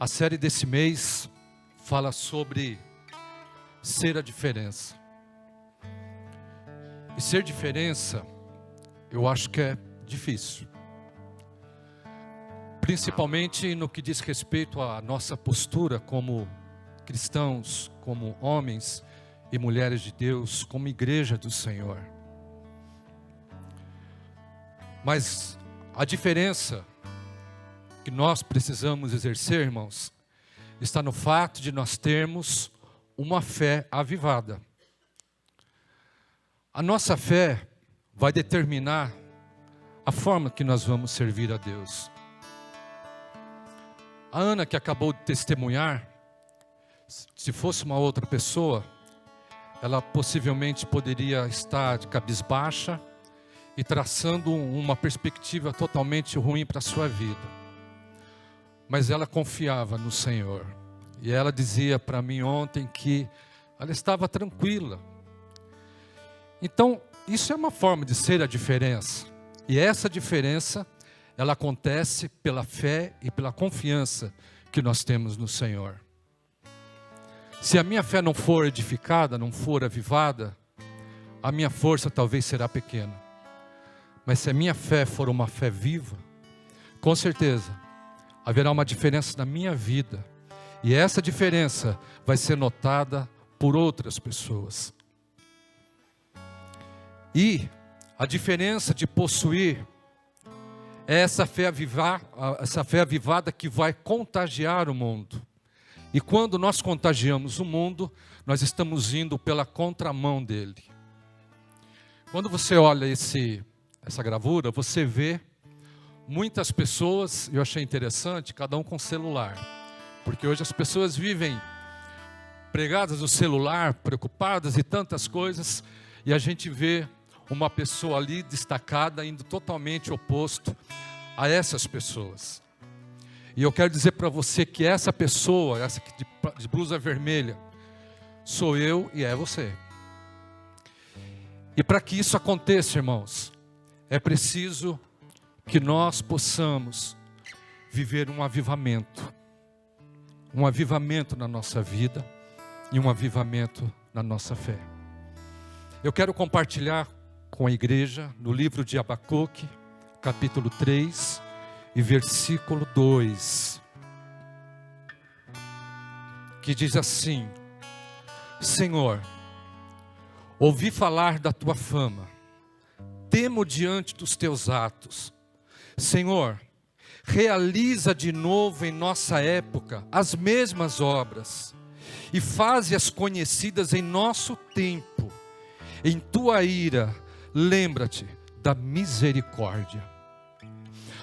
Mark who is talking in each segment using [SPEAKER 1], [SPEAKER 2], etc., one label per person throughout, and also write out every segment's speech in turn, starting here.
[SPEAKER 1] A série desse mês fala sobre ser a diferença. E ser diferença, eu acho que é difícil. Principalmente no que diz respeito à nossa postura como cristãos, como homens e mulheres de Deus, como igreja do Senhor. Mas a diferença que nós precisamos exercer, irmãos, está no fato de nós termos uma fé avivada. A nossa fé vai determinar a forma que nós vamos servir a Deus. A Ana, que acabou de testemunhar, se fosse uma outra pessoa, ela possivelmente poderia estar de cabisbaixa e traçando uma perspectiva totalmente ruim para a sua vida. Mas ela confiava no Senhor. E ela dizia para mim ontem que ela estava tranquila. Então, isso é uma forma de ser a diferença. E essa diferença, ela acontece pela fé e pela confiança que nós temos no Senhor. Se a minha fé não for edificada, não for avivada, a minha força talvez será pequena. Mas se a minha fé for uma fé viva, com certeza, haverá uma diferença na minha vida. E essa diferença vai ser notada por outras pessoas. E a diferença de possuir é essa fé avivada que vai contagiar o mundo. E quando nós contagiamos o mundo, nós estamos indo pela contramão dele. Quando você olha essa gravura, você vê muitas pessoas, eu achei interessante, cada um com celular. Porque hoje as pessoas vivem pregadas no celular, preocupadas e tantas coisas, e a gente vê uma pessoa ali destacada, indo totalmente oposto a essas pessoas. E eu quero dizer para você que essa pessoa, essa de blusa vermelha, sou eu e é você. E para que isso aconteça, irmãos, é preciso que nós possamos viver um avivamento na nossa vida e um avivamento na nossa fé. Eu quero compartilhar com a igreja no livro de Abacuque, capítulo 3 e versículo 2, que diz assim: Senhor, ouvi falar da tua fama, temo diante dos teus atos. Senhor, realiza de novo em nossa época as mesmas obras e faze-as conhecidas em nosso tempo. Em tua ira, lembra-te da misericórdia.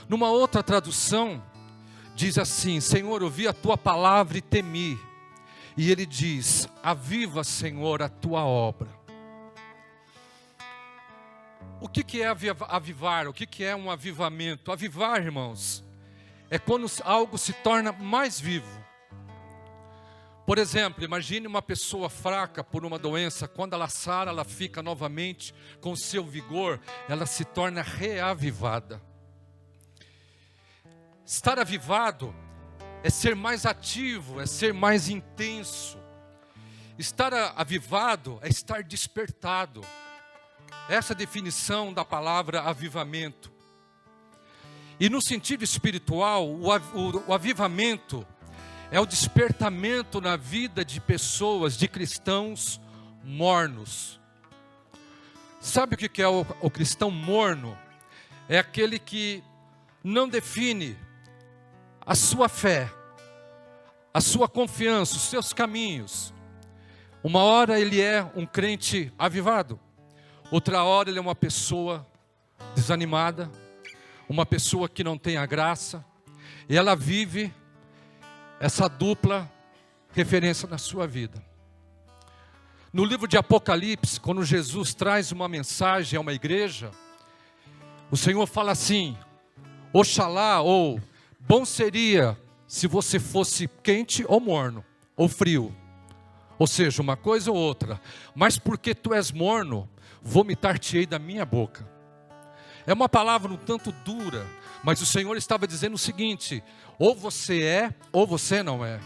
[SPEAKER 1] Numa outra tradução, diz assim: Senhor, ouvi a tua palavra e temi. E ele diz: aviva, Senhor, a tua obra. O que é avivar? O que é um avivamento? Avivar, irmãos, é quando algo se torna mais vivo. Por exemplo, imagine uma pessoa fraca por uma doença. Quando ela sara, ela fica novamente com seu vigor. Ela se torna reavivada. Estar avivado é ser mais ativo, é ser mais intenso. Estar avivado é estar despertado. Essa definição da palavra avivamento. E no sentido espiritual, o avivamento é o despertamento na vida de pessoas, de cristãos mornos. Sabe o que é o cristão morno? É aquele que não define a sua fé, a sua confiança, os seus caminhos. Uma hora ele é um crente avivado. Outra hora ele é uma pessoa desanimada, uma pessoa que não tem a graça, e ela vive essa dupla referência na sua vida. No livro de Apocalipse, quando Jesus traz uma mensagem a uma igreja, o Senhor fala assim: Oxalá, ou bom seria se você fosse quente ou morno, ou frio. Ou seja, uma coisa ou outra. Mas porque tu és morno, vomitar-te-ei da minha boca. É uma palavra um tanto dura, mas o Senhor estava dizendo o seguinte: ou você é, ou você não é.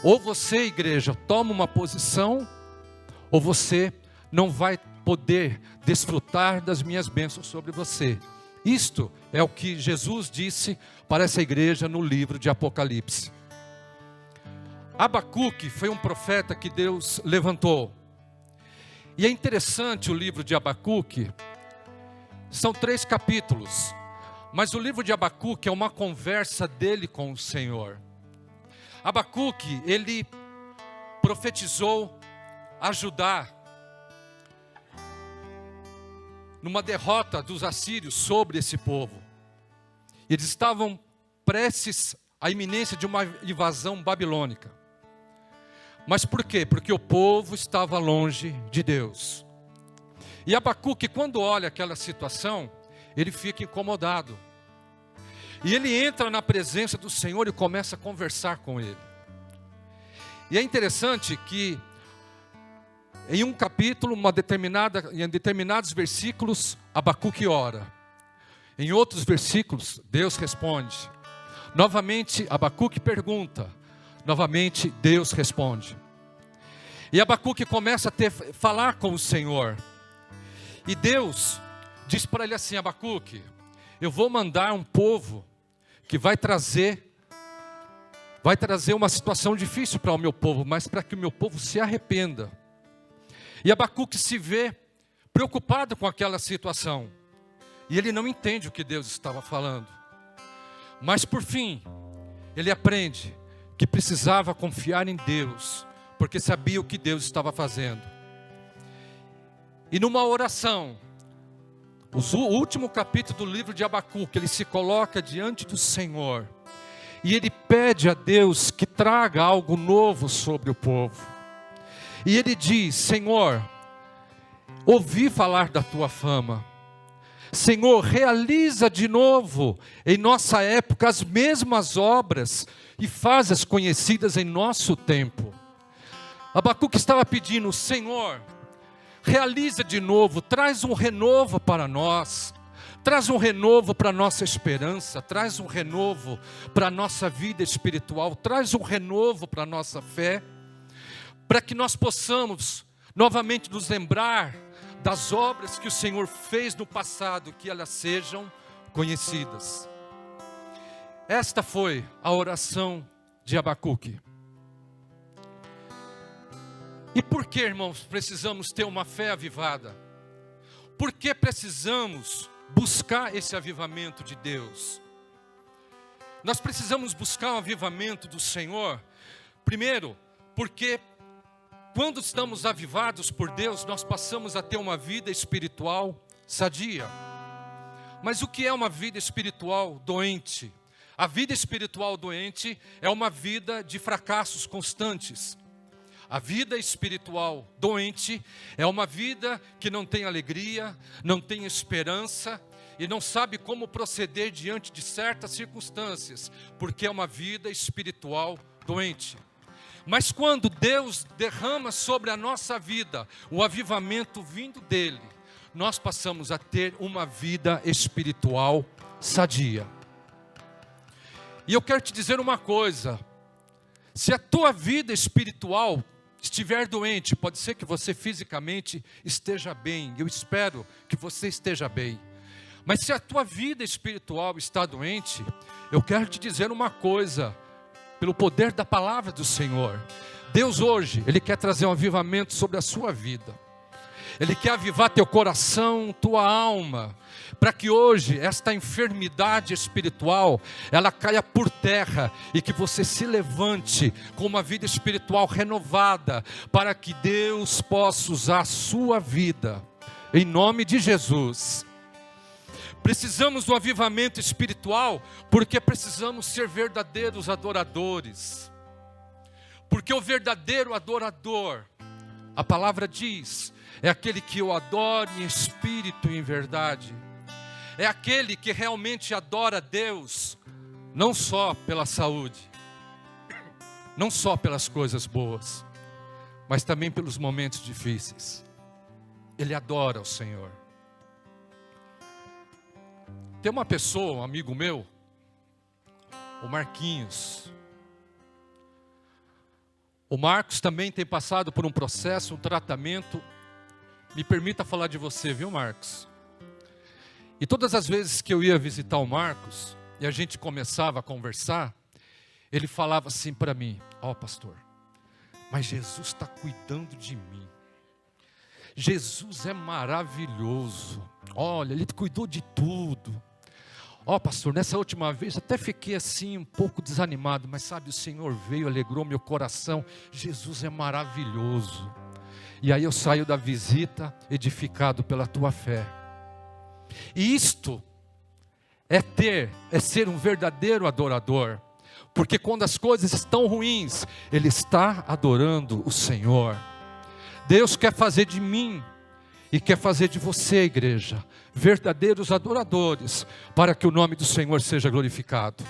[SPEAKER 1] Ou você, igreja, toma uma posição, ou você não vai poder desfrutar das minhas bênçãos sobre você. Isto é o que Jesus disse para essa igreja no livro de Apocalipse. Abacuque foi um profeta que Deus levantou. E é interessante o livro de Abacuque. São 3 capítulos. Mas o livro de Abacuque é uma conversa dele com o Senhor. Abacuque, ele profetizou a Judá numa derrota dos assírios sobre esse povo. Eles estavam prestes à iminência de uma invasão babilônica. Mas por quê? Porque o povo estava longe de Deus. E Abacuque, quando olha aquela situação, ele fica incomodado. E ele entra na presença do Senhor e começa a conversar com ele. E é interessante que em um capítulo, em determinados versículos, Abacuque ora. Em outros versículos, Deus responde. Novamente, Abacuque pergunta. Novamente, Deus responde. E Abacuque começa a falar com o Senhor. E Deus diz para ele assim: Abacuque, eu vou mandar um povo que vai trazer uma situação difícil para o meu povo, mas para que o meu povo se arrependa. E Abacuque se vê preocupado com aquela situação. E ele não entende o que Deus estava falando. Mas por fim, ele aprende que precisava confiar em Deus, porque sabia o que Deus estava fazendo. E numa oração, o último capítulo do livro de Abacuque, ele se coloca diante do Senhor. E ele pede a Deus que traga algo novo sobre o povo. E ele diz: Senhor, ouvi falar da tua fama. Senhor, realiza de novo em nossa época as mesmas obras e faz-as conhecidas em nosso tempo. Abacuque estava pedindo: Senhor, realiza de novo, traz um renovo para nós. Traz um renovo para a nossa esperança, traz um renovo para a nossa vida espiritual, traz um renovo para a nossa fé, para que nós possamos novamente nos lembrar das obras que o Senhor fez no passado, que elas sejam conhecidas. Esta foi a oração de Abacuque. E por que, irmãos, precisamos ter uma fé avivada? Por que precisamos buscar esse avivamento de Deus? Nós precisamos buscar o avivamento do Senhor. Primeiro, porque quando estamos avivados por Deus, nós passamos a ter uma vida espiritual sadia. Mas o que é uma vida espiritual doente? A vida espiritual doente é uma vida de fracassos constantes. A vida espiritual doente é uma vida que não tem alegria, não tem esperança e não sabe como proceder diante de certas circunstâncias, porque é uma vida espiritual doente. Mas quando Deus derrama sobre a nossa vida o avivamento vindo dele, nós passamos a ter uma vida espiritual sadia. E eu quero te dizer uma coisa: se a tua vida espiritual estiver doente, pode ser que você fisicamente esteja bem, eu espero que você esteja bem, mas se a tua vida espiritual está doente, eu quero te dizer uma coisa, pelo poder da palavra do Senhor, Deus hoje, Ele quer trazer um avivamento sobre a sua vida, Ele quer avivar teu coração, tua alma, para que hoje esta enfermidade espiritual, ela caia por terra e que você se levante com uma vida espiritual renovada, para que Deus possa usar a sua vida, em nome de Jesus. Precisamos do avivamento espiritual, porque precisamos ser verdadeiros adoradores, porque o verdadeiro adorador, a palavra diz, é aquele que eu adoro em espírito e em verdade. É aquele que realmente adora a Deus, não só pela saúde, não só pelas coisas boas, mas também pelos momentos difíceis. Ele adora o Senhor. Tem uma pessoa, um amigo meu, o Marquinhos. O Marcos também tem passado por um processo, um tratamento. Me permita falar de você, viu, Marcos? E todas as vezes que eu ia visitar o Marcos, e a gente começava a conversar, ele falava assim para mim: ó, pastor, mas Jesus está cuidando de mim. Jesus é maravilhoso. Olha, Ele cuidou de tudo. Ó, pastor, nessa última vez até fiquei assim um pouco desanimado, mas sabe, o Senhor veio, alegrou meu coração. Jesus é maravilhoso. E aí eu saio da visita edificado pela tua fé. E isto é ser um verdadeiro adorador. Porque quando as coisas estão ruins, ele está adorando o Senhor. Deus quer fazer de mim e quer fazer de você, igreja, verdadeiros adoradores, para que o nome do Senhor seja glorificado.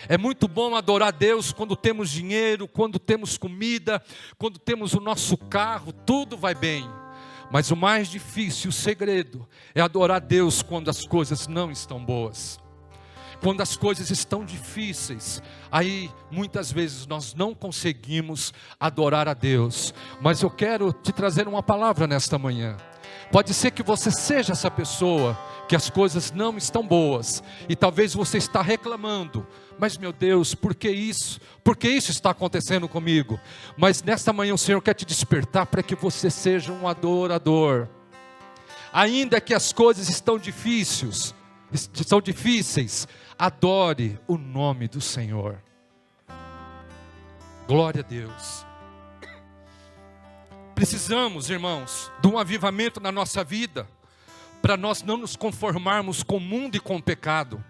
[SPEAKER 1] É muito bom adorar a Deus quando temos dinheiro, quando temos comida, quando temos o nosso carro, tudo vai bem. Mas o mais difícil, o segredo, é adorar a Deus quando as coisas não estão boas. Quando as coisas estão difíceis, aí muitas vezes nós não conseguimos adorar a Deus. Mas eu quero te trazer uma palavra nesta manhã. Pode ser que você seja essa pessoa que as coisas não estão boas e talvez você está reclamando: mas meu Deus, por que isso? Por que isso está acontecendo comigo? Mas nesta manhã o Senhor quer te despertar para que você seja um adorador. Ainda que as coisas estão difíceis, adore o nome do Senhor. Glória a Deus. Precisamos, irmãos, de um avivamento na nossa vida, para nós não nos conformarmos com o mundo e com o pecado.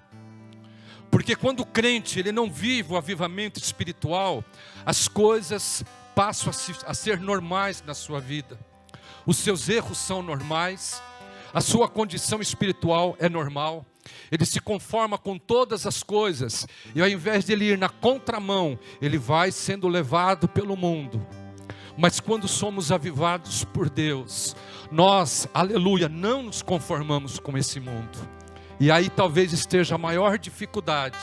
[SPEAKER 1] Porque quando o crente ele não vive o avivamento espiritual, as coisas passam a ser normais na sua vida. Os seus erros são normais, a sua condição espiritual é normal. Ele se conforma com todas as coisas, e ao invés de ele ir na contramão, ele vai sendo levado pelo mundo. Mas quando somos avivados por Deus, nós, aleluia, não nos conformamos com esse mundo. E aí talvez esteja a maior dificuldade,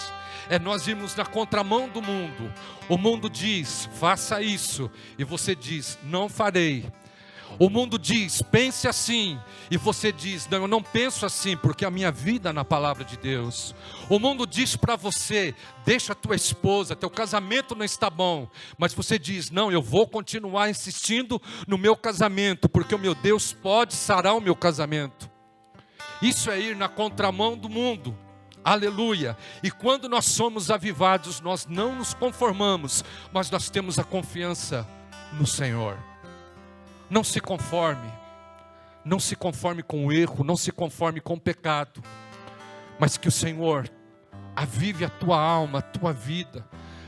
[SPEAKER 1] é nós irmos na contramão do mundo. O mundo diz: faça isso, e você diz: não farei. O mundo diz: pense assim, e você diz: não, eu não penso assim, porque a minha vida é na palavra de Deus. O mundo diz para você: deixa a tua esposa, teu casamento não está bom, mas você diz: não, eu vou continuar insistindo no meu casamento, porque o meu Deus pode sarar o meu casamento. Isso é ir na contramão do mundo. Aleluia. E quando nós somos avivados, nós não nos conformamos, mas nós temos a confiança no Senhor. Não se conforme com o erro, não se conforme com o pecado, mas que o Senhor avive a tua alma, a tua vida,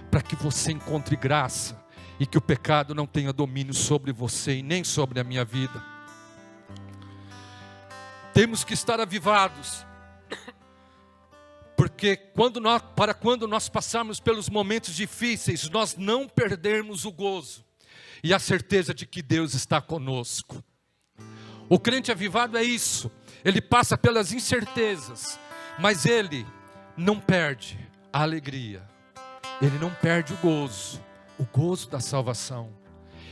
[SPEAKER 1] para que você encontre graça, e que o pecado não tenha domínio sobre você e nem sobre a minha vida. Temos que estar avivados, porque quando nós passarmos pelos momentos difíceis, nós não perdermos o gozo e a certeza de que Deus está conosco. O crente avivado é isso, ele passa pelas incertezas, mas ele não perde a alegria, ele não perde o gozo da salvação,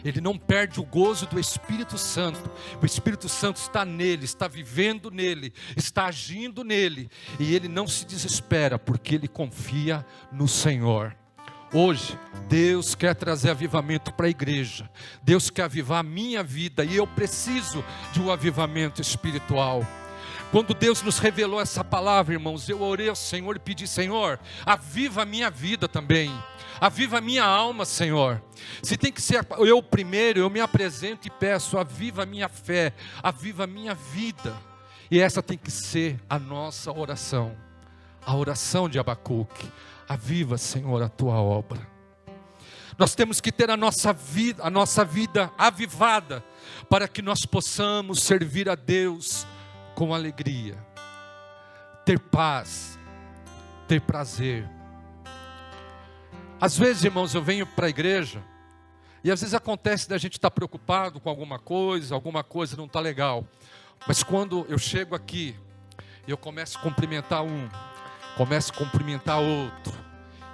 [SPEAKER 1] ele não perde o gozo do Espírito Santo. O Espírito Santo está nele, está vivendo nele, está agindo nele, e ele não se desespera, porque ele confia no Senhor. Hoje, Deus quer trazer avivamento para a igreja. Deus quer avivar a minha vida, e eu preciso de um avivamento espiritual. Quando Deus nos revelou essa palavra, irmãos, eu orei ao Senhor e pedi: Senhor, aviva a minha vida também. Aviva a minha alma, Senhor. Se tem que ser eu primeiro, eu me apresento e peço: aviva a minha fé, aviva a minha vida. E essa tem que ser a nossa oração. A oração de Abacuque: aviva, Senhor, a tua obra. Nós temos que ter a nossa vida avivada, para que nós possamos servir a Deus com alegria, ter paz, ter prazer. Às vezes, irmãos, eu venho para a igreja, e às vezes acontece da gente estar preocupado com alguma coisa não está legal. Mas quando eu chego aqui, E eu começo a cumprimentar um, começo a cumprimentar outro,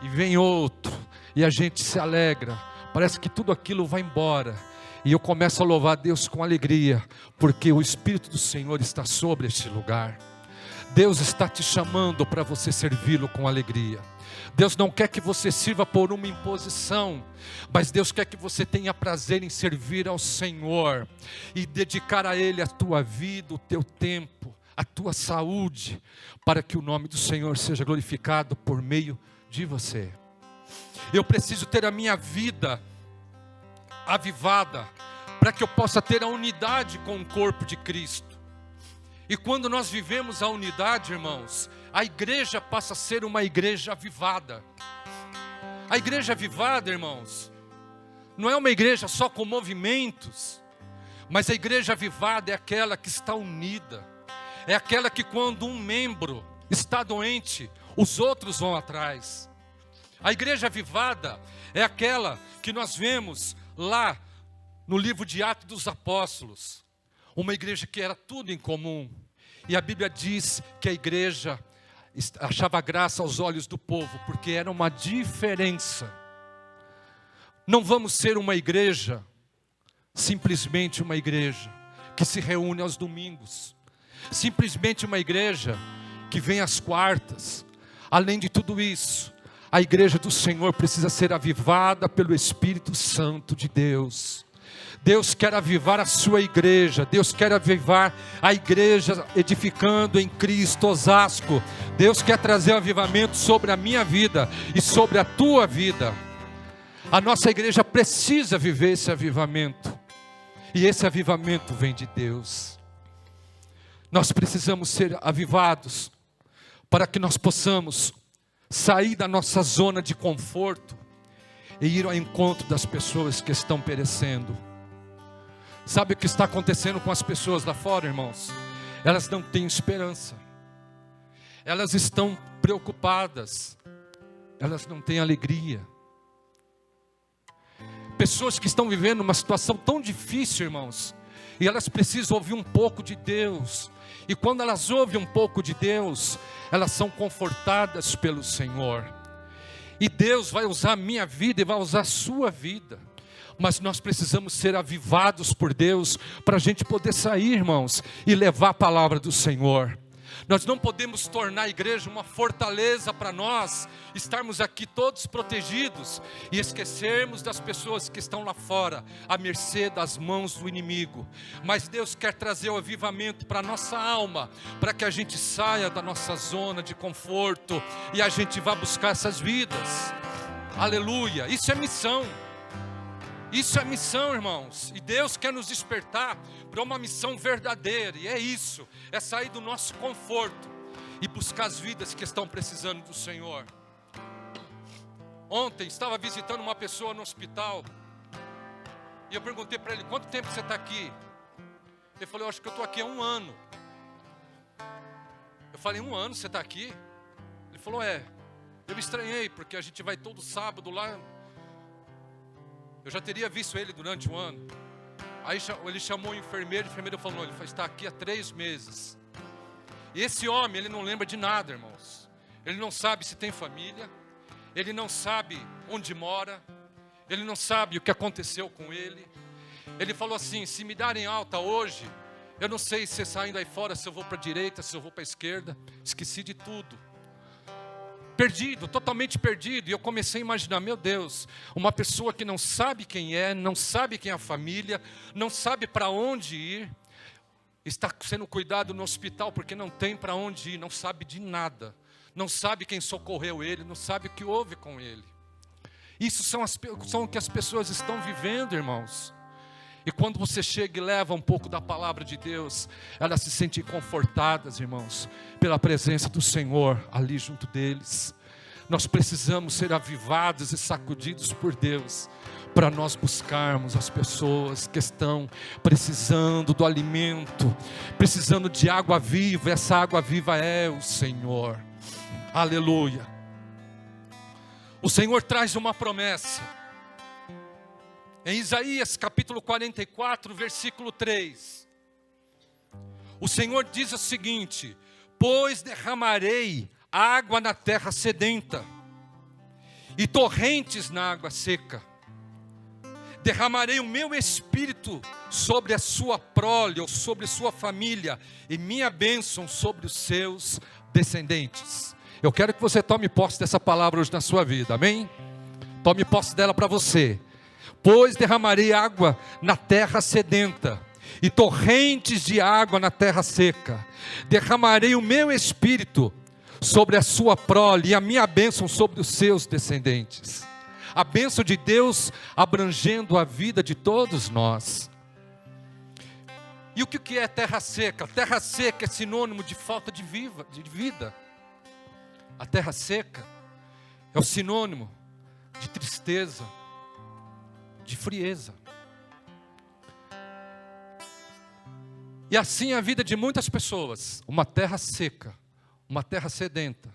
[SPEAKER 1] e vem outro, e a gente se alegra, parece que tudo aquilo vai embora, e eu começo a louvar a Deus com alegria, porque o Espírito do Senhor está sobre este lugar. Deus está te chamando para você servi-lo com alegria. Deus não quer que você sirva por uma imposição, mas Deus quer que você tenha prazer em servir ao Senhor e dedicar a Ele a tua vida, o teu tempo, a tua saúde, para que o nome do Senhor seja glorificado por meio de você. Eu preciso ter a minha vida avivada, para que eu possa ter a unidade com o corpo de Cristo. E quando nós vivemos a unidade, irmãos, a igreja passa a ser uma igreja avivada. A igreja avivada, irmãos, não é uma igreja só com movimentos, mas a igreja avivada é aquela que está unida. É aquela que quando um membro está doente, os outros vão atrás. A igreja avivada é aquela que nós vemos lá no livro de Atos dos Apóstolos. Uma igreja que era tudo em comum. E a Bíblia diz que a igreja achava graça aos olhos do povo, porque era uma diferença. Não vamos ser uma igreja, simplesmente uma igreja que se reúne aos domingos. Simplesmente uma igreja que vem às quartas. Além de tudo isso, a igreja do Senhor precisa ser avivada pelo Espírito Santo de Deus. Deus quer avivar a sua igreja. Deus quer avivar a igreja edificando em Cristo, Osasco. Deus quer trazer um avivamento sobre a minha vida e sobre a tua vida. A nossa igreja precisa viver esse avivamento. E esse avivamento vem de Deus. Nós precisamos ser avivados para que nós possamos sair da nossa zona de conforto e ir ao encontro das pessoas que estão perecendo. Sabe o que está acontecendo com as pessoas lá fora, irmãos? Elas não têm esperança. Elas estão preocupadas. Elas não têm alegria. Pessoas que estão vivendo uma situação tão difícil, irmãos, e elas precisam ouvir um pouco de Deus. E quando elas ouvem um pouco de Deus, elas são confortadas pelo Senhor. E Deus vai usar a minha vida e vai usar a sua vida. Mas nós precisamos ser avivados por Deus para a gente poder sair, irmãos, e levar a palavra do Senhor. Nós não podemos tornar a igreja uma fortaleza para nós, estarmos aqui todos protegidos e esquecermos das pessoas que estão lá fora, à mercê das mãos do inimigo. Mas Deus quer trazer o avivamento para a nossa alma, para que a gente saia da nossa zona de conforto e a gente vá buscar essas vidas. Aleluia, isso é missão. Isso é missão, irmãos, e Deus quer nos despertar para uma missão verdadeira, e é isso, é sair do nosso conforto e buscar as vidas que estão precisando do Senhor. Ontem estava visitando uma pessoa no hospital, e eu perguntei para ele, quanto tempo você está aqui? Ele falou, eu acho que eu estou aqui há 1 ano. Eu falei, 1 ano você está aqui? Ele falou, é. Eu me estranhei, porque a gente vai todo sábado lá. Eu já teria visto ele durante 1 ano. Aí ele chamou o enfermeiro falou, não, ele está aqui há 3 meses. E esse homem, ele não lembra de nada, irmãos. Ele não sabe se tem família, ele não sabe onde mora, ele não sabe o que aconteceu com ele. Ele falou assim, se me darem alta hoje, eu não sei se saindo aí fora, se eu vou para a direita, se eu vou para a esquerda, esqueci de tudo. Perdido, totalmente perdido. E eu comecei a imaginar, meu Deus, uma pessoa que não sabe quem é, não sabe quem é a família, não sabe para onde ir, está sendo cuidado no hospital porque não tem para onde ir, não sabe de nada, não sabe quem socorreu ele, não sabe o que houve com ele. Isso são o que as pessoas estão vivendo, irmãos. E quando você chega e leva um pouco da palavra de Deus, elas se sentem confortadas, irmãos, pela presença do Senhor ali junto deles. Nós precisamos ser avivados e sacudidos por Deus, para nós buscarmos as pessoas que estão precisando do alimento, precisando de água viva. Essa água viva é o Senhor. Aleluia. O Senhor traz uma promessa. Em Isaías capítulo 44, versículo 3. O Senhor diz o seguinte: Pois derramarei água na terra sedenta, e torrentes na água seca. Derramarei o meu espírito sobre a sua prole, ou sobre sua família, e minha bênção sobre os seus descendentes. Eu quero que você tome posse dessa palavra hoje na sua vida, amém? Tome posse dela para você. Pois derramarei água na terra sedenta, e torrentes de água na terra seca. Derramarei o meu espírito sobre a sua prole, e a minha bênção sobre os seus descendentes. A bênção de Deus abrangendo a vida de todos nós. E o que é terra seca? Terra seca é sinônimo de falta de vida. A terra seca é o sinônimo de tristeza, de frieza. E assim a vida de muitas pessoas, uma terra seca, uma terra sedenta,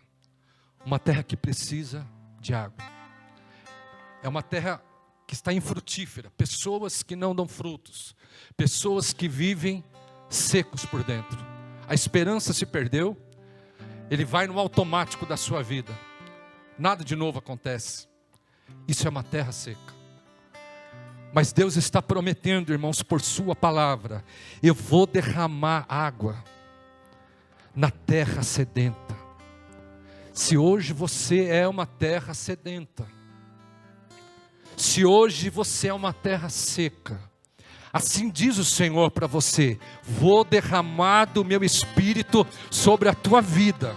[SPEAKER 1] uma terra que precisa de água. É uma terra que está infrutífera, pessoas que não dão frutos, pessoas que vivem secos por dentro. A esperança se perdeu, ele vai no automático da sua vida, nada de novo acontece. Isso é uma terra seca. Mas Deus está prometendo, irmãos, por sua palavra, eu vou derramar água na terra sedenta. Se hoje você é uma terra sedenta, se hoje você é uma terra seca, assim diz o Senhor para você: vou derramar do meu espírito sobre a tua vida.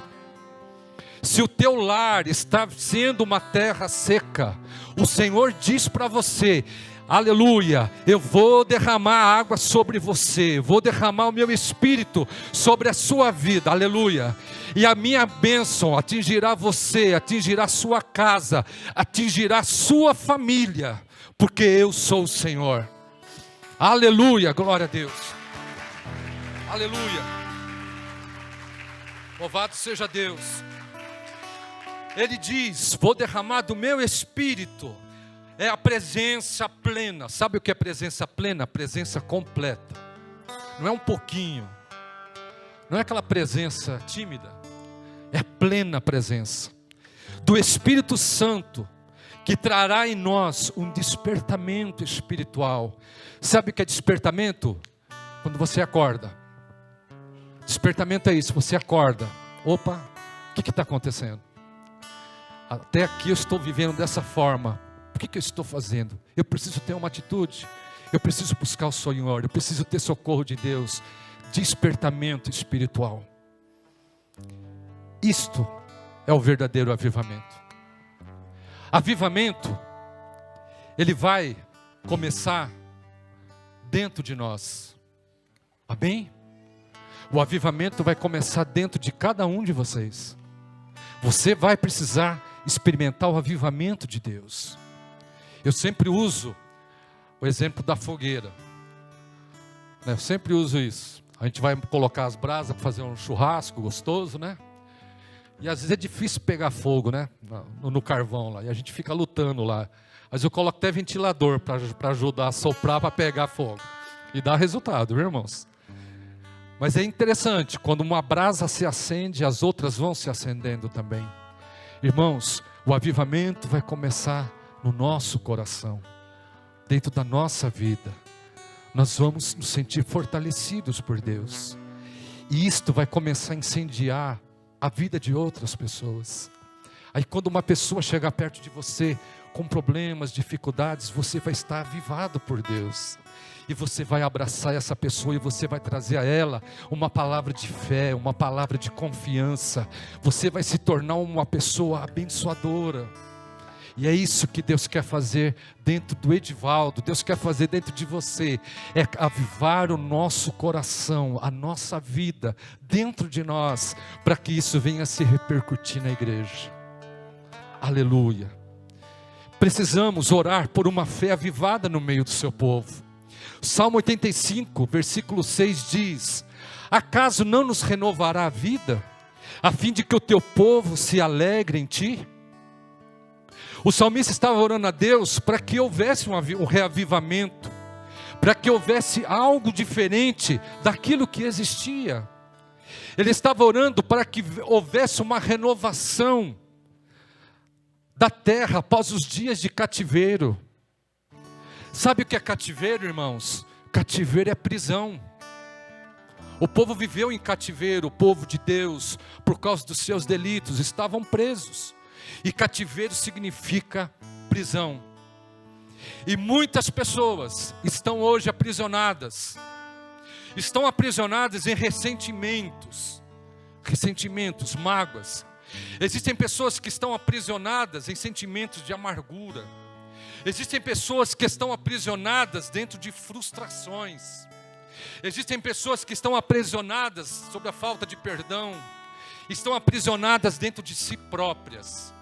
[SPEAKER 1] Se o teu lar está sendo uma terra seca, o Senhor diz para você: aleluia, eu vou derramar água sobre você, vou derramar o meu espírito sobre a sua vida, aleluia. E a minha bênção atingirá você, atingirá sua casa, atingirá sua família, porque eu sou o Senhor. Aleluia, glória a Deus. Aleluia. Louvado seja Deus. Ele diz: vou derramar do meu espírito. É a presença plena. Sabe o que é presença plena? Presença completa. Não é um pouquinho. Não é aquela presença tímida. É plena presença do Espírito Santo, que trará em nós um despertamento espiritual. Sabe o que é despertamento? Quando você acorda. Despertamento é isso, você acorda. Opa, o que está acontecendo? Até aqui eu estou vivendo dessa forma. O que eu estou fazendo? Eu preciso ter uma atitude. Eu preciso buscar o Senhor. Eu preciso ter socorro de Deus. Despertamento espiritual. Isto é o verdadeiro avivamento. Avivamento, ele vai começar dentro de nós. Amém? O avivamento vai começar dentro de cada um de vocês. Você vai precisar experimentar o avivamento de Deus. Eu sempre uso o exemplo da fogueira. Eu sempre uso isso. A gente vai colocar as brasas para fazer um churrasco gostoso, né? E às vezes é difícil pegar fogo, né? No carvão lá. E a gente fica lutando lá. Mas eu coloco até ventilador para ajudar a soprar para pegar fogo. E dá resultado, viu, irmãos? Mas é interessante, quando uma brasa se acende, as outras vão se acendendo também. Irmãos, o avivamento vai começar no nosso coração, dentro da nossa vida. Nós vamos nos sentir fortalecidos por Deus. E isto vai começar a incendiar a vida de outras pessoas. Aí quando uma pessoa chegar perto de você com problemas, dificuldades, você vai estar avivado por Deus. E você vai abraçar essa pessoa e você vai trazer a ela uma palavra de fé, uma palavra de confiança. Você vai se tornar uma pessoa abençoadora. E é isso que Deus quer fazer dentro do Edivaldo, Deus quer fazer dentro de você, é avivar o nosso coração, a nossa vida, dentro de nós, para que isso venha a se repercutir na igreja. Aleluia. Precisamos orar por uma fé avivada no meio do seu povo. Salmo 85, versículo 6 diz: acaso não nos renovará a vida, a fim de que o teu povo se alegre em ti? O salmista estava orando a Deus para que houvesse um reavivamento, para que houvesse algo diferente daquilo que existia. Ele estava orando para que houvesse uma renovação da terra após os dias de cativeiro. Sabe o que é cativeiro, irmãos? Cativeiro é prisão. O povo viveu em cativeiro, o povo de Deus, por causa dos seus delitos, estavam presos. E cativeiro significa prisão. E muitas pessoas estão hoje aprisionadas. Estão aprisionadas em ressentimentos, mágoas. Existem pessoas que estão aprisionadas em sentimentos de amargura. Existem pessoas que estão aprisionadas dentro de frustrações. Existem pessoas que estão aprisionadas sob a falta de perdão. Estão aprisionadas dentro de si próprias.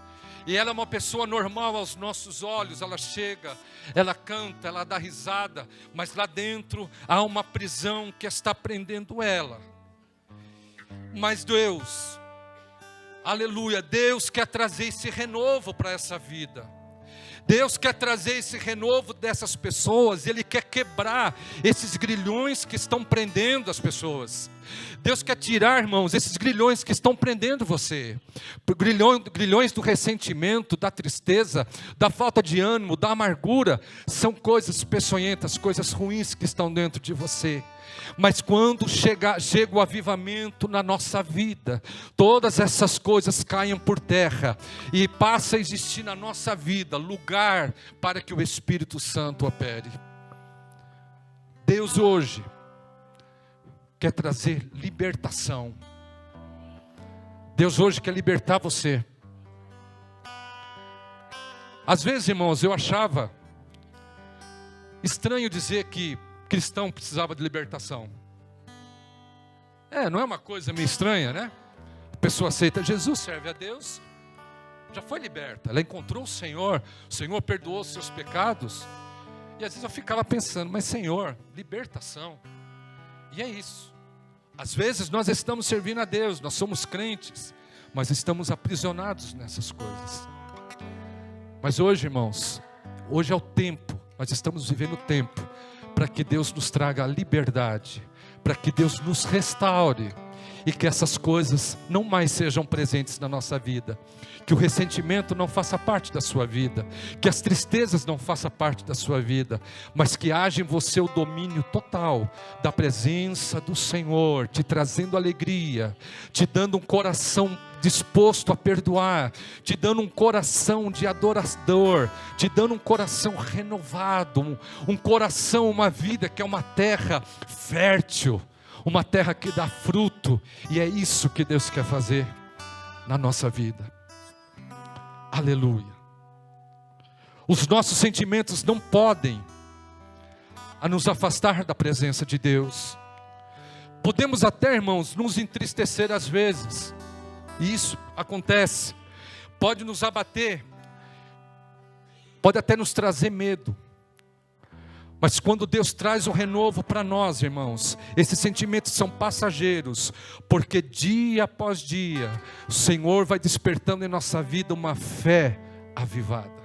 [SPEAKER 1] E ela é uma pessoa normal aos nossos olhos. Ela chega, ela canta, ela dá risada. Mas lá dentro há uma prisão que está prendendo ela. Mas Deus, aleluia, Deus quer trazer esse renovo para essa vida. Deus quer trazer esse renovo dessas pessoas. Ele quer quebrar esses grilhões que estão prendendo as pessoas. Deus quer tirar, irmãos, esses grilhões que estão prendendo você. Grilhões do ressentimento, da tristeza, da falta de ânimo, da amargura. São coisas peçonhentas, coisas ruins que estão dentro de você. Mas quando chega o avivamento na nossa vida, todas essas coisas caem por terra e passa a existir na nossa vida lugar para que o Espírito Santo opere. Deus hoje quer trazer libertação. Deus hoje quer libertar você. Às vezes, irmãos, eu achava estranho dizer que cristão precisava de libertação. Não é uma coisa meio estranha, né? A pessoa aceita Jesus, serve a Deus, já foi liberta. Ela encontrou o Senhor perdoou os seus pecados. E às vezes eu ficava pensando, mas Senhor, libertação. E é isso. Às vezes nós estamos servindo a Deus, nós somos crentes, mas estamos aprisionados nessas coisas. Mas hoje, irmãos, hoje é o tempo, nós estamos vivendo o tempo para que Deus nos traga a liberdade, para que Deus nos restaure e que essas coisas não mais sejam presentes na nossa vida, que o ressentimento não faça parte da sua vida, que as tristezas não façam parte da sua vida, mas que haja em você o domínio total da presença do Senhor, te trazendo alegria, te dando um coração disposto a perdoar, te dando um coração de adorador, te dando um coração renovado, um coração, uma vida que é uma terra fértil, uma terra que dá fruto, e é isso que Deus quer fazer na nossa vida. Aleluia. Os nossos sentimentos não podem nos afastar da presença de Deus. Podemos até, irmãos, nos entristecer às vezes, e isso acontece, pode nos abater, pode até nos trazer medo. Mas quando Deus traz o renovo para nós, irmãos, esses sentimentos são passageiros, porque dia após dia, o Senhor vai despertando em nossa vida uma fé avivada.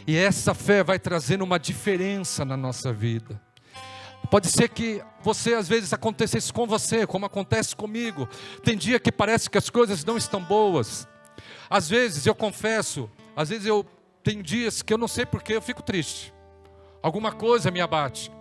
[SPEAKER 1] E essa fé vai trazendo uma diferença na nossa vida. Pode ser que você às vezes acontecesse com você, como acontece comigo. Tem dia que parece que as coisas não estão boas. Às vezes eu confesso, tenho dias que eu não sei porque eu fico triste. Alguma coisa me abate.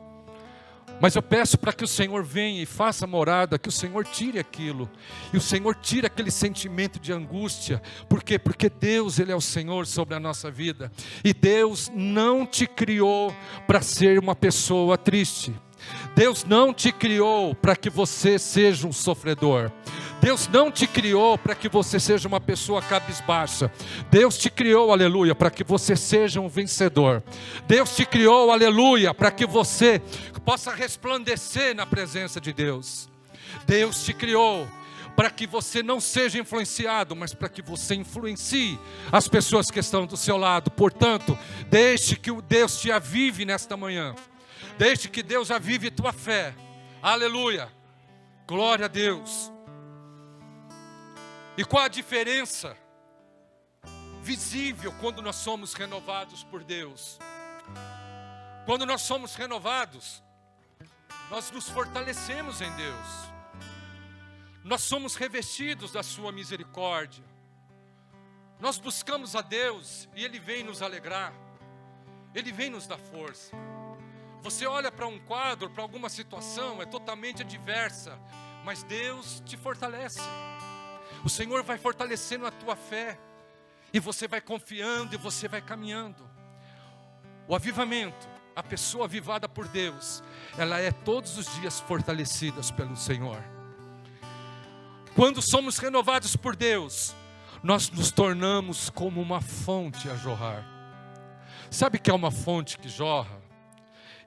[SPEAKER 1] Mas eu peço para que o Senhor venha e faça morada, que o Senhor tire aquilo. E o Senhor tire aquele sentimento de angústia. Por quê? Porque Deus, Ele é o Senhor sobre a nossa vida. E Deus não te criou para ser uma pessoa triste. Deus não te criou para que você seja um sofredor. Deus não te criou para que você seja uma pessoa cabisbaixa. Deus te criou, aleluia, para que você seja um vencedor. Deus te criou, aleluia, para que você possa resplandecer na presença de Deus. Deus te criou para que você não seja influenciado, mas para que você influencie as pessoas que estão do seu lado. Portanto, deixe que o Deus te avive nesta manhã. Deixe que Deus avive tua fé. Aleluia. Glória a Deus. E qual a diferença visível quando nós somos renovados por Deus? Quando nós somos renovados, nós nos fortalecemos em Deus. nós somos revestidos da sua misericórdia. Nós buscamos a Deus e Ele vem nos alegrar. Ele vem nos dar força. Você olha para um quadro, para alguma situação, é totalmente adversa, mas Deus te fortalece. O Senhor vai fortalecendo a tua fé, e você vai confiando, e você vai caminhando. O avivamento, a pessoa avivada por Deus, ela é todos os dias fortalecida pelo Senhor. Quando somos renovados por Deus, nós nos tornamos como uma fonte a jorrar. Sabe o que é uma fonte que jorra?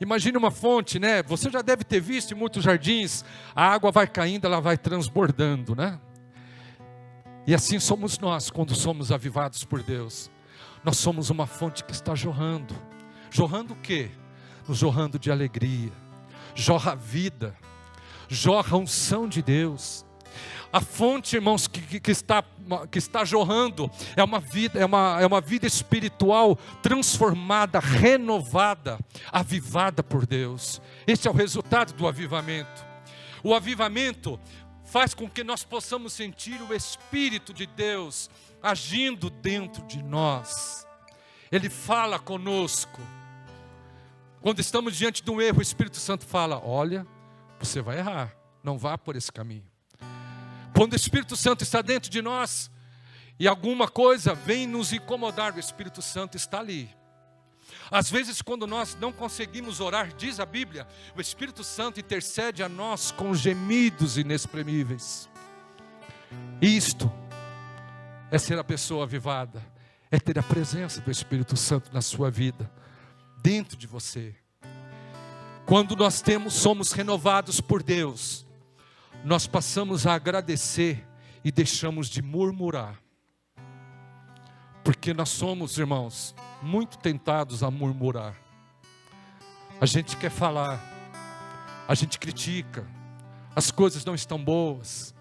[SPEAKER 1] Imagine uma fonte, né? Você já deve ter visto em muitos jardins, a água vai caindo, ela vai transbordando, né? E assim somos nós quando somos avivados por Deus. Nós somos uma fonte que está jorrando. Jorrando o quê? Nos jorrando de alegria. Jorra a vida. Jorra a unção de Deus. A fonte, irmãos, que está jorrando é uma vida espiritual transformada, renovada, avivada por Deus. Esse é o resultado do avivamento. O avivamento faz com que nós possamos sentir o Espírito de Deus agindo dentro de nós. Ele fala conosco. Quando estamos diante de um erro, o Espírito Santo fala: olha, você vai errar, não vá por esse caminho. Quando o Espírito Santo está dentro de nós e alguma coisa vem nos incomodar, o Espírito Santo está ali. Às vezes, quando nós não conseguimos orar, diz a Bíblia, o Espírito Santo intercede a nós com gemidos inexprimíveis. Isto é ser a pessoa avivada, é ter a presença do Espírito Santo na sua vida, dentro de você. Quando nós somos renovados por Deus, nós passamos a agradecer e deixamos de murmurar. Porque nós somos, irmãos, muito tentados a murmurar. A gente quer falar, a gente critica, as coisas não estão boas.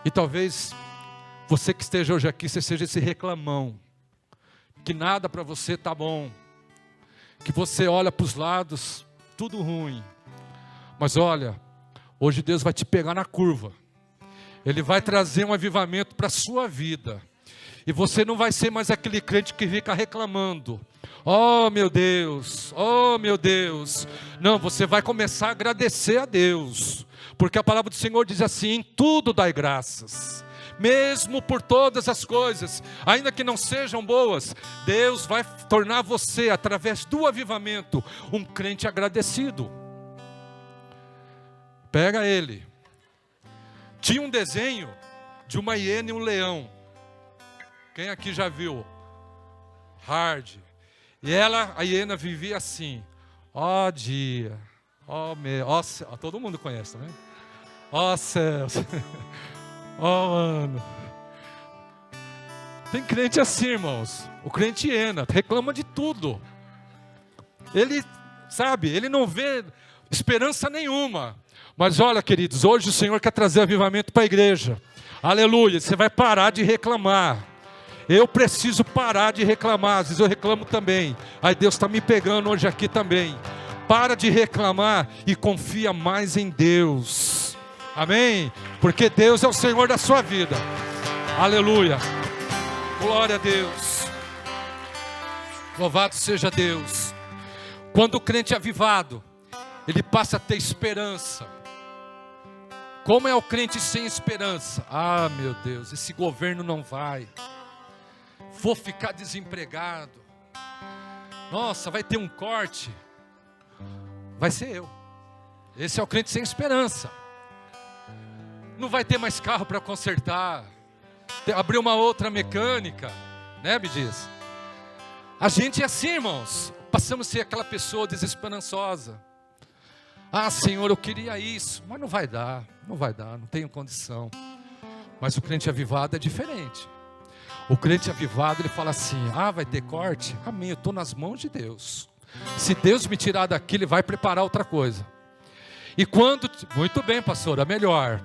[SPEAKER 1] E talvez você que esteja hoje aqui, você seja esse reclamão, que nada para você está bom, que você olha para os lados, tudo ruim. Mas olha, hoje Deus vai te pegar na curva. Ele vai trazer um avivamento para a sua vida. E você não vai ser mais aquele crente que fica reclamando. Oh meu Deus, oh meu Deus. Não, você vai começar a agradecer a Deus. Porque a palavra do Senhor diz assim: em tudo dai graças. Mesmo por todas as coisas, ainda que não sejam boas, Deus vai tornar você, através do avivamento, um crente agradecido. Pega ele. Tinha um desenho de uma hiena e um leão. Quem aqui já viu? Hard. E a hiena vivia assim: ó dia, ó meu, ó céu. Todo mundo conhece, né? Ó céus, ó ano. Tem crente assim, irmãos. O crente hiena reclama de tudo. Ele, sabe, ele não vê esperança nenhuma. Mas olha, queridos, hoje o Senhor quer trazer avivamento para a igreja. Aleluia, você vai parar de reclamar. Eu preciso parar de reclamar, às vezes eu reclamo também. Aí Deus está me pegando hoje aqui também. Para de reclamar e confia mais em Deus. Amém? Porque Deus é o Senhor da sua vida. Aleluia. Glória a Deus. Louvado seja Deus. Quando o crente é avivado, ele passa a ter esperança. Como é o crente sem esperança? Ah, meu Deus, esse governo não vai. Vou ficar desempregado. Nossa, vai ter um corte. Vai ser eu. Esse é o crente sem esperança. Não vai ter mais carro para consertar. Abrir uma outra mecânica, né, me diz? A gente é assim, irmãos. Passamos a ser aquela pessoa desesperançosa. Ah, Senhor, eu queria isso, mas não vai dar, não tenho condição. Mas o crente avivado é diferente. O crente avivado, ele fala assim: ah, vai ter corte? Amém, eu estou nas mãos de Deus. Se Deus me tirar daqui, Ele vai preparar outra coisa. E quando, muito bem, pastor, é melhor.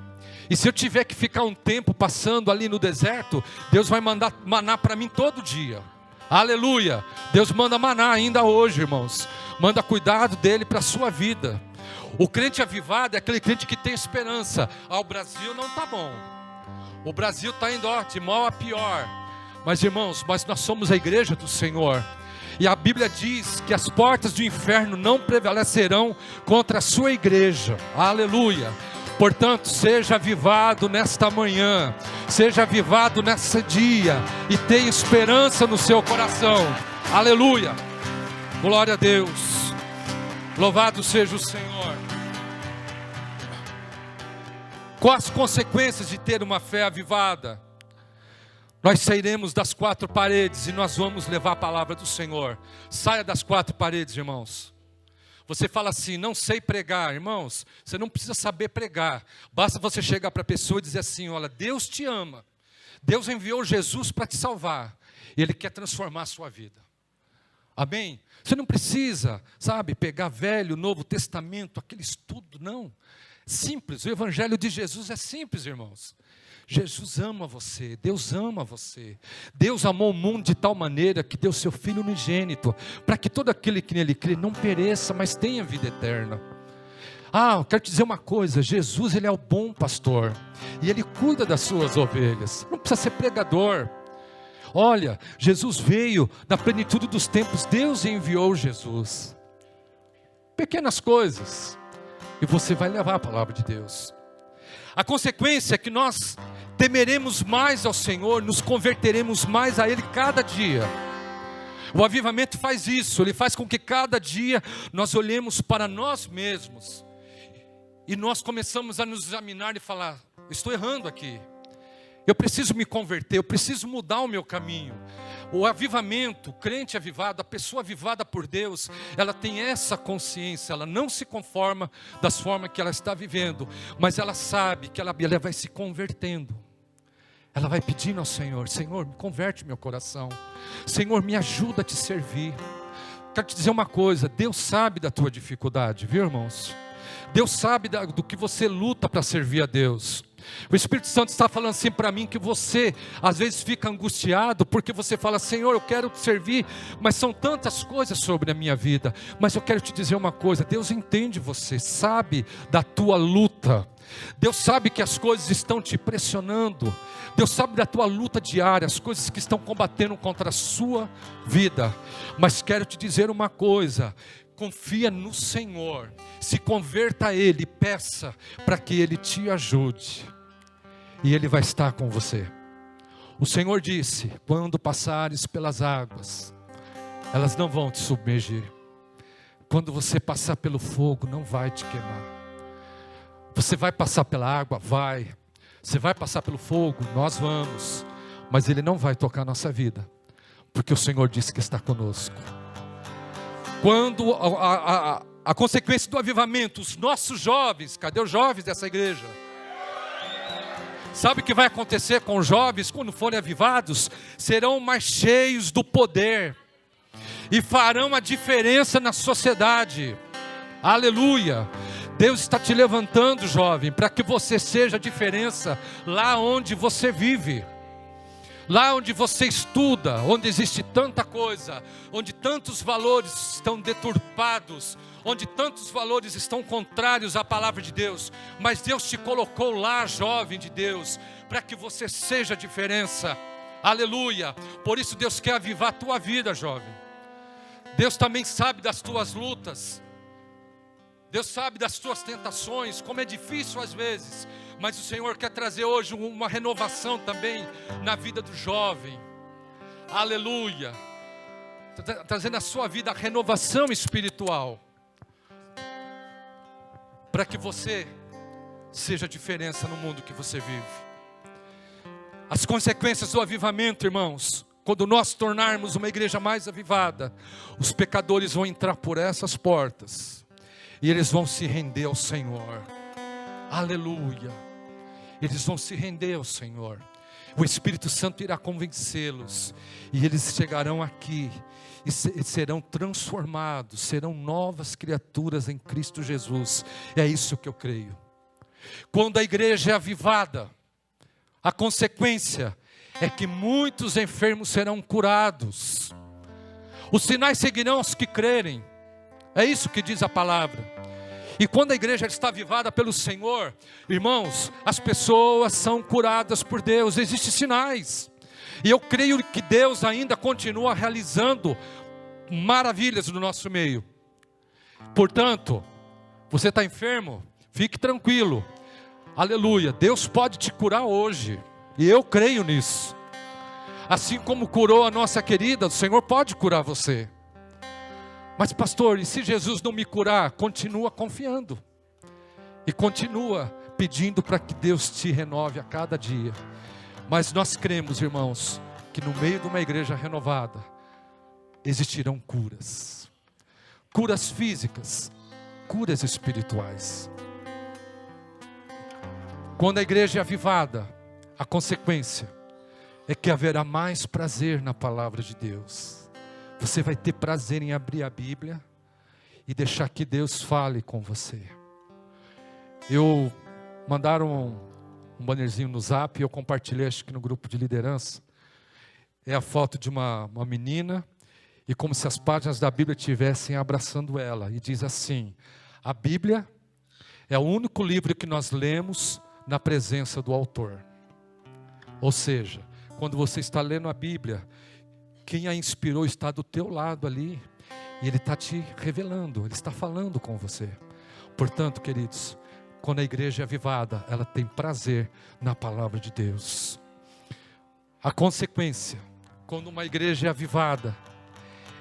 [SPEAKER 1] E se eu tiver que ficar um tempo passando ali no deserto, Deus vai mandar maná para mim todo dia. Aleluia. Deus manda maná ainda hoje, irmãos. Manda cuidado dele para a sua vida. O crente avivado é aquele crente que tem esperança. O Brasil não está bom. O Brasil está indo de mal a pior. Mas irmãos, nós somos a igreja do Senhor. E a Bíblia diz que as portas do inferno não prevalecerão contra a sua igreja. Aleluia. Portanto, seja avivado nesta manhã. Seja avivado nesse dia. E tenha esperança no seu coração. Aleluia. Glória a Deus. Louvado seja o Senhor. Quais as consequências de ter uma fé avivada? Nós sairemos das quatro paredes e nós vamos levar a palavra do Senhor. Saia das quatro paredes, irmãos. Você fala assim, não sei pregar, irmãos. Você não precisa saber pregar. Basta você chegar para a pessoa e dizer assim, olha, Deus te ama. Deus enviou Jesus para te salvar. E Ele quer transformar a sua vida. Amém? Você não precisa, pegar Velho, Novo Testamento, aquele estudo, não. Simples, o Evangelho de Jesus é simples, irmãos. Jesus ama você, Deus ama você. Deus amou o mundo de tal maneira que deu seu Filho unigênito, para que todo aquele que nele crê não pereça, mas tenha vida eterna. Eu quero te dizer uma coisa, Jesus ele é o bom pastor, e Ele cuida das suas ovelhas, não precisa ser pregador. Olha, Jesus veio na plenitude dos tempos, Deus enviou Jesus. Pequenas coisas, e você vai levar a palavra de Deus. A consequência é que nós temeremos mais ao Senhor, nos converteremos mais a Ele cada dia. O avivamento faz isso, ele faz com que cada dia nós olhemos para nós mesmos. E nós começamos a nos examinar e falar, estou errando aqui. Eu preciso me converter, eu preciso mudar o meu caminho. O avivamento, o crente avivado, a pessoa avivada por Deus, ela tem essa consciência, ela não se conforma das formas que ela está vivendo, mas ela sabe que ela vai se convertendo. Ela vai pedindo ao Senhor, Senhor, me converte meu coração. Senhor, me ajuda a te servir. Quero te dizer uma coisa, Deus sabe da tua dificuldade, viu, irmãos? Deus sabe do que você luta para servir a Deus. O Espírito Santo está falando assim para mim que você às vezes fica angustiado porque você fala, Senhor, eu quero te servir, mas são tantas coisas sobre a minha vida. Mas eu quero te dizer uma coisa, Deus entende você, sabe da tua luta. Deus sabe que as coisas estão te pressionando. Deus sabe da tua luta diária, as coisas que estão combatendo contra a sua vida. Mas quero te dizer uma coisa, confia no Senhor, se converta a Ele, peça para que Ele te ajude. E Ele vai estar com você. O Senhor disse, quando passares pelas águas, elas não vão te submergir. Quando você passar pelo fogo, não vai te queimar. Você vai passar pela água? Vai. Você vai passar pelo fogo? Nós vamos. Mas Ele não vai tocar a nossa vida, porque o Senhor disse que está conosco. Quando a consequência do avivamento, os nossos jovens, cadê os jovens dessa igreja? Sabe o que vai acontecer com os jovens quando forem avivados? Serão mais cheios do poder e farão a diferença na sociedade. Aleluia! Deus está te levantando, jovem, para que você seja a diferença lá onde você vive. Lá onde você estuda, onde existe tanta coisa, onde tantos valores estão deturpados, onde tantos valores estão contrários à palavra de Deus, mas Deus te colocou lá, jovem de Deus, para que você seja a diferença. Aleluia! Por isso Deus quer avivar a tua vida, jovem. Deus também sabe das tuas lutas. Deus sabe das tuas tentações, como é difícil às vezes, mas o Senhor quer trazer hoje uma renovação também na vida do jovem. Aleluia! Trazendo na sua vida a renovação espiritual, para que você seja a diferença no mundo que você vive. As consequências do avivamento, irmãos, quando nós tornarmos uma igreja mais avivada, os pecadores vão entrar por essas portas e eles vão se render ao Senhor. Aleluia! Eles vão se render ao Senhor. O Espírito Santo irá convencê-los e eles chegarão aqui e serão transformados, serão novas criaturas em Cristo Jesus. É isso que eu creio. Quando a igreja é avivada, a consequência é que muitos enfermos serão curados. Os sinais seguirão aos que crerem. É isso que diz a palavra. E quando a igreja está avivada pelo Senhor, irmãos, as pessoas são curadas por Deus, existem sinais. E eu creio que Deus ainda continua realizando maravilhas no nosso meio. Portanto, você está enfermo? Fique tranquilo. Aleluia, Deus pode te curar hoje. E eu creio nisso. Assim como curou a nossa querida, o Senhor pode curar você. Mas pastor, e se Jesus não me curar? Continua confiando. E continua pedindo para que Deus te renove a cada dia. Mas nós cremos, irmãos, que no meio de uma igreja renovada, existirão curas. Curas físicas, curas espirituais. Quando a igreja é avivada, a consequência é que haverá mais prazer na palavra de Deus. Você vai ter prazer em abrir a Bíblia e deixar que Deus fale com você. Mandaram um bannerzinho no Zap, eu compartilhei acho que no grupo de liderança. É a foto de uma menina, e como se as páginas da Bíblia estivessem abraçando ela. E diz assim: a Bíblia é o único livro que nós lemos na presença do autor. Ou seja, quando você está lendo a Bíblia, quem a inspirou está do teu lado ali, e Ele está te revelando, Ele está falando com você. Portanto, queridos, quando a igreja é avivada, ela tem prazer na palavra de Deus. A consequência, quando uma igreja é avivada,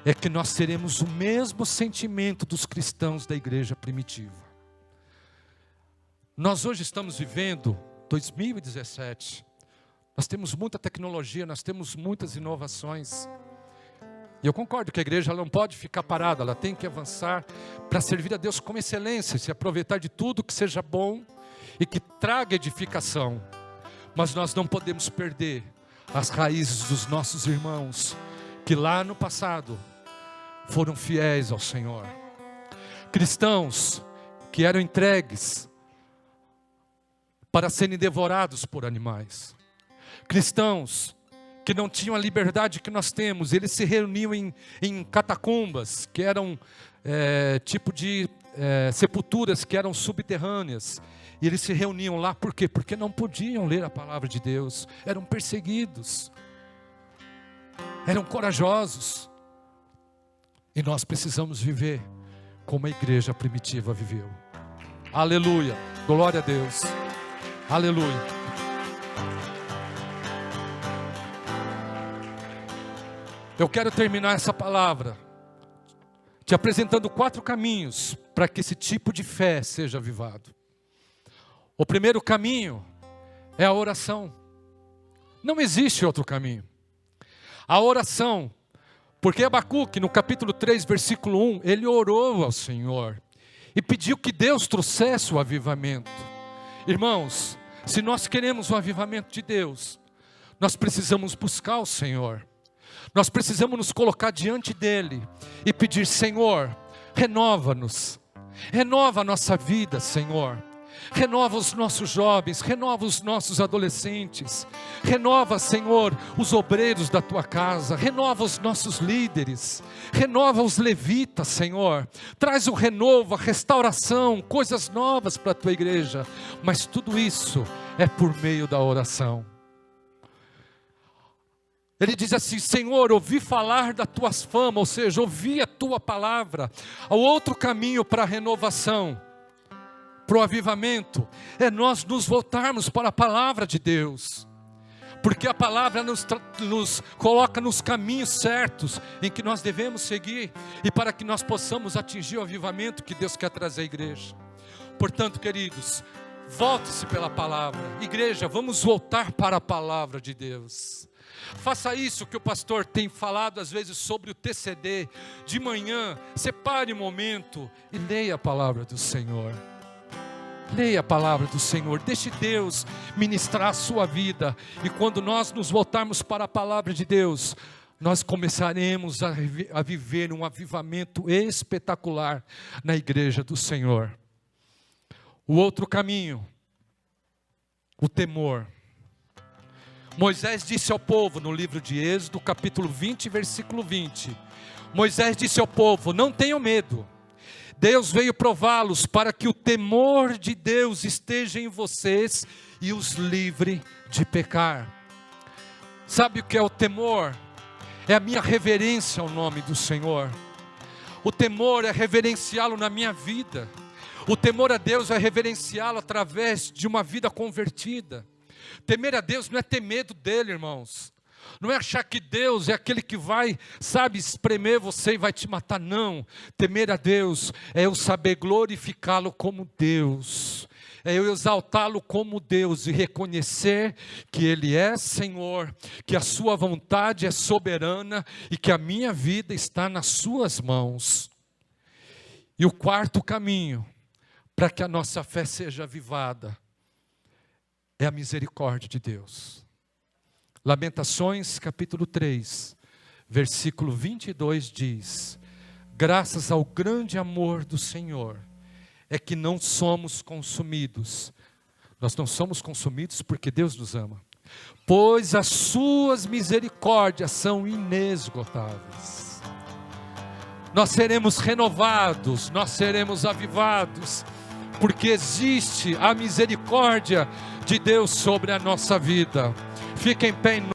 [SPEAKER 1] é que nós teremos o mesmo sentimento dos cristãos da igreja primitiva. Nós hoje estamos vivendo 2017, nós temos muita tecnologia, nós temos muitas inovações. E eu concordo que a igreja ela não pode ficar parada, ela tem que avançar para servir a Deus com excelência, se aproveitar de tudo que seja bom e que traga edificação. Mas nós não podemos perder as raízes dos nossos irmãos, que lá no passado foram fiéis ao Senhor. Cristãos que eram entregues para serem devorados por animais. Cristãos que não tinham a liberdade que nós temos, eles se reuniam em catacumbas, que eram tipo de sepulturas que eram subterrâneas, e eles se reuniam lá, por quê? Porque não podiam ler a palavra de Deus, eram perseguidos, eram corajosos, e nós precisamos viver como a igreja primitiva viveu. Aleluia, glória a Deus, aleluia. Eu quero terminar essa palavra te apresentando 4 caminhos para que esse tipo de fé seja avivado. O primeiro caminho é a oração. Não existe outro caminho. A oração, porque Abacuque, no capítulo 3, versículo 1, ele orou ao Senhor e pediu que Deus trouxesse o avivamento. Irmãos, se nós queremos o avivamento de Deus, nós precisamos buscar o Senhor. Nós precisamos nos colocar diante dEle e pedir: Senhor, renova-nos, renova a nossa vida, Senhor. Renova os nossos jovens, renova os nossos adolescentes, renova, Senhor, os obreiros da Tua casa, renova os nossos líderes, renova os levitas, Senhor. Traz o renovo, a restauração, coisas novas para a Tua igreja, mas tudo isso é por meio da oração. Ele diz assim: Senhor, ouvi falar das Tuas famas, ou seja, ouvi a Tua palavra. O outro caminho para a renovação, para o avivamento, é nós nos voltarmos para a palavra de Deus. Porque a palavra nos coloca nos caminhos certos em que nós devemos seguir, e para que nós possamos atingir o avivamento que Deus quer trazer à igreja. Portanto, queridos, volte-se pela palavra. Igreja, vamos voltar para a palavra de Deus. Faça isso que o pastor tem falado às vezes sobre o TCD. De manhã, separe um momento e leia a palavra do Senhor. Leia a palavra do Senhor, deixe Deus ministrar a sua vida. E quando nós nos voltarmos para a palavra de Deus, nós começaremos a viver um avivamento espetacular na igreja do Senhor. O outro caminho, o temor. Moisés disse ao povo no livro de Êxodo, capítulo 20, versículo 20. Moisés disse ao povo: não tenham medo. Deus veio prová-los para que o temor de Deus esteja em vocês e os livre de pecar. Sabe o que é o temor? É a minha reverência ao nome do Senhor. O temor é reverenciá-lo na minha vida. O temor a Deus é reverenciá-lo através de uma vida convertida. Temer a Deus não é ter medo dele, irmãos. Não é achar que Deus é aquele que vai, sabe, espremer você e vai te matar. Não. Temer a Deus é eu saber glorificá-lo como Deus. É eu exaltá-lo como Deus e reconhecer que Ele é Senhor, que a sua vontade é soberana e que a minha vida está nas suas mãos. E o quarto caminho para que a nossa fé seja avivada é a misericórdia de Deus. Lamentações capítulo 3, versículo 22 diz: graças ao grande amor do Senhor, é que não somos consumidos. Nós não somos consumidos porque Deus nos ama, pois as suas misericórdias são inesgotáveis. Nós seremos renovados, nós seremos avivados, porque existe a misericórdia de Deus sobre a nossa vida. Fiquem em pé em